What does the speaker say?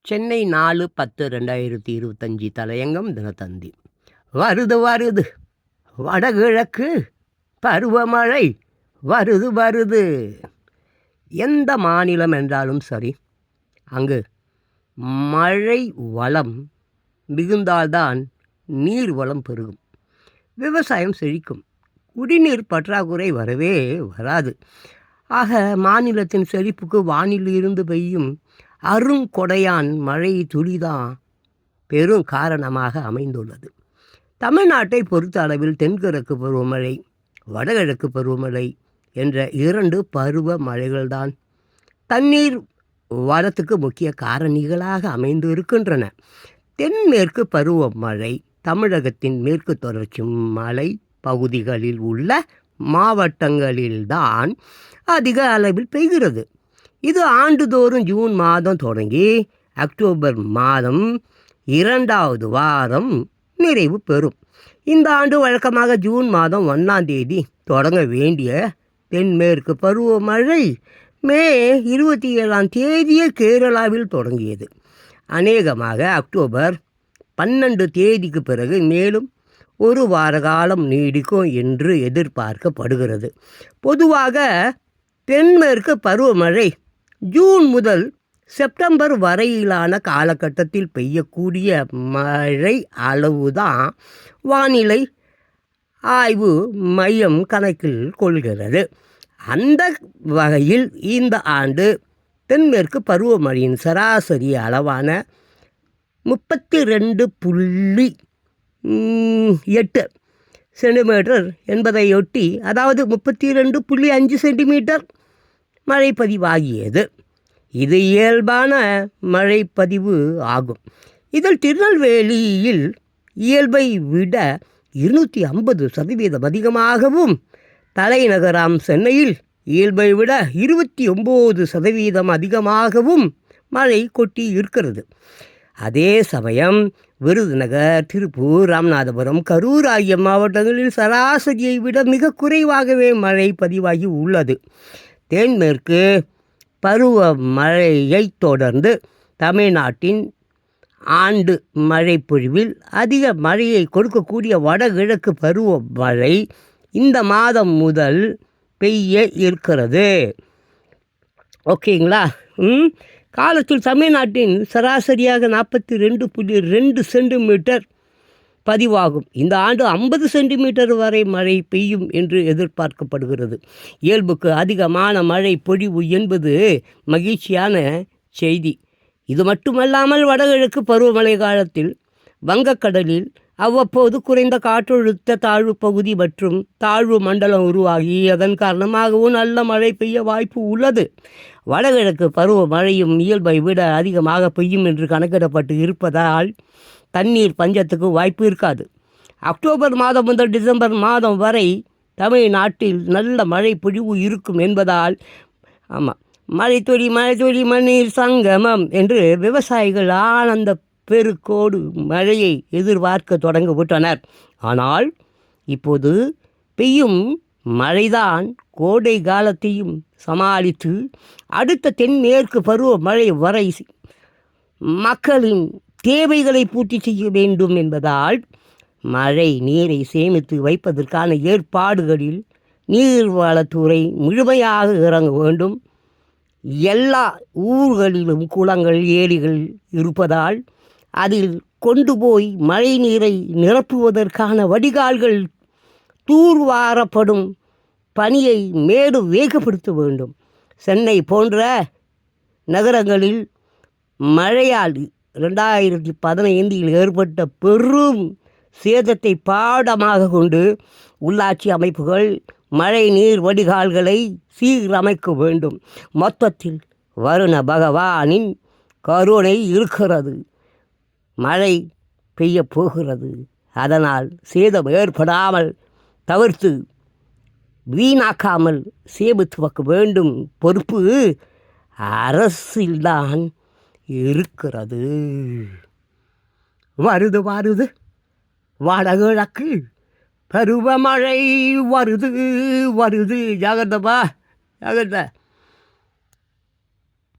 சென்னை 4/10/2025 தலையங்கம் தினத்தந்தி. வருது வருது வடகிழக்கு பருவமழை, வருது வருது. எந்த மாநிலம் என்றாலும் சரி, அங்கு மழை வளம் மிகுந்தால்தான் நீர் வளம் பெருகும், விவசாயம் செழிக்கும், குடிநீர் பற்றாக்குறை வரவே வராது. ஆக மாநிலத்தின் செழிப்புக்கு வானில் இருந்து பெய்யும் அருங்கொடையான் மழை துளிதான் பெரும் காரணமாக அமைந்துள்ளது. தமிழ்நாட்டை பொறுத்த அளவில் தென்கிழக்கு பருவமழை, வடகிழக்கு பருவமழை என்ற 2 பருவ மழைகள்தான் தண்ணீர் வளத்துக்கு முக்கிய காரணிகளாக அமைந்து இருக்கின்றன. தென்மேற்கு பருவமழை தமிழகத்தின் மேற்கு தொடர்ச்சி மலை பகுதிகளில் உள்ள மாவட்டங்களில்தான் அதிக அளவில் பெய்கிறது. இது ஆண்டுதோறும் ஜூன் மாதம் தொடங்கி அக்டோபர் மாதம் 2வது வாரம் நிறைவு பெறும். இந்த ஆண்டு வழக்கமாக ஜூன் மாதம் 1ஆம் தேதி தொடங்க வேண்டிய தென்மேற்கு பருவமழை மே 27ஆம் தேதியே கேரளாவில் தொடங்கியது. அநேகமாக அக்டோபர் 12 தேதிக்கு பிறகு மேலும் ஒரு வார காலம் நீடிக்கும் என்று எதிர்பார்க்கப்படுகிறது. பொதுவாக தென்மேற்கு பருவமழை ஜூன் முதல் செப்டம்பர் வரையிலான காலகட்டத்தில் பெய்யக்கூடிய மழை அளவுதான் வானிலை ஆய்வு மையம் கணக்கில் கொள்கிறது. அந்த வகையில் இந்த ஆண்டு தென்மேற்கு பருவமழையின் சராசரி அளவான 32.8 சென்டிமீட்டர் என்பதையொட்டி, அதாவது 32.5 சென்டிமீட்டர் மழை பதிவாகியது. இது இயல்பான மழைப்பதிவு ஆகும். இதில் திருநெல்வேலியில் இயல்பை விட 250% அதிகமாகவும், தலைநகராம் சென்னையில் இயல்பை விட 29% அதிகமாகவும் மழை கொட்டி இருக்கிறது. அதே சமயம் விருதுநகர், திருப்பூர், ராமநாதபுரம், கரூர் ஆகிய மாவட்டங்களில் சராசரியை விட மிக குறைவாகவே மழை பதிவாகி உள்ளது. தென்மேற்கு பருவ மழையைத் தொடர்ந்து தமிழ்நாட்டின் ஆண்டு மழைப்பொழிவில் அதிக மழையை கொடுக்கக்கூடிய வடகிழக்கு பருவ மழை இந்த மாதம் முதல் பெய்ய இருக்கிறது. ஓகேங்களா? காலத்தில் தமிழ்நாட்டின் சராசரியாக 42.2 சென்டிமீட்டர் பதிவாகும். இந்த ஆண்டு 50 சென்டிமீட்டர் வரை மழை பெய்யும் என்று எதிர்பார்க்கப்படுகிறது. இயல்புக்கு அதிகமான மழை பொழிவு என்பது மகிழ்ச்சியான செய்தி. இது மட்டுமல்லாமல் வடகிழக்கு பருவமழை காலத்தில் வங்கக்கடலில் அவ்வப்போது குறைந்த காற்றழுத்த தாழ்வு பகுதி மற்றும் தாழ்வு மண்டலம் உருவாகி அதன் காரணமாகவும் நல்ல மழை பெய்ய வாய்ப்பு உள்ளது. வடகிழக்கு பருவ மழையும் இயல்பை விட அதிகமாக பெய்யும் என்று கணக்கிடப்பட்டு இருப்பதால் தண்ணீர் பஞ்சத்துக்கு வாய்ப்பு இருக்காது. அக்டோபர் மாதம் முதல் டிசம்பர் மாதம் வரை தமிழ்நாட்டில் நல்ல மழை பொழிவு இருக்கும் என்பதால் மழைத்துளி மண்ணீர் சங்கமம் என்று விவசாயிகள் ஆனந்த பெருக்கோடு மழையை எதிர்பார்க்க தொடங்கிவிட்டனர். ஆனால் இப்போது பெய்யும் மழைதான் கோடை காலத்தையும் சமாளித்து அடுத்த தென்மேற்கு பருவ மழை வரை மக்களின் தேவைகளை பூர்த்தி செய்ய வேண்டும் என்பதால் மழை நீரை சேமித்து வைப்பதற்கான ஏற்பாடுகளில் நீர்வளத்துறை முழுமையாக இறங்க வேண்டும். எல்லா ஊர்களிலும் குளங்கள், ஏரிகள் இருப்பதால் அதில் கொண்டு போய் மழை நீரை நிரப்புவதற்கான வடிகால்கள் தூர்வாரப்படும் பணியை மேலும் வேகப்படுத்த வேண்டும். சென்னை போன்ற நகரங்களில் மழையால் 2015 ஏற்பட்ட பெரும் சேதத்தை பாடமாக கொண்டு உள்ளாட்சி அமைப்புகள் மழை நீர் வடிகால்களை சீரமைக்க வேண்டும். மொத்தத்தில் வருண பகவானின் கருணை இருக்கிறது. மழை பெய்ய போகிறது. அதனால் சேதம் ஏற்படாமல் தவிர்த்து வீணாக்காமல் சேமித்து வைக்க வேண்டும். பொறுப்பு அரசில்தான் இருக்கிறது. வருது வருது வடகிழக்கு பருவமழை, வருது வருது. ஜாகிரதப்பா, ஜாகிரதை.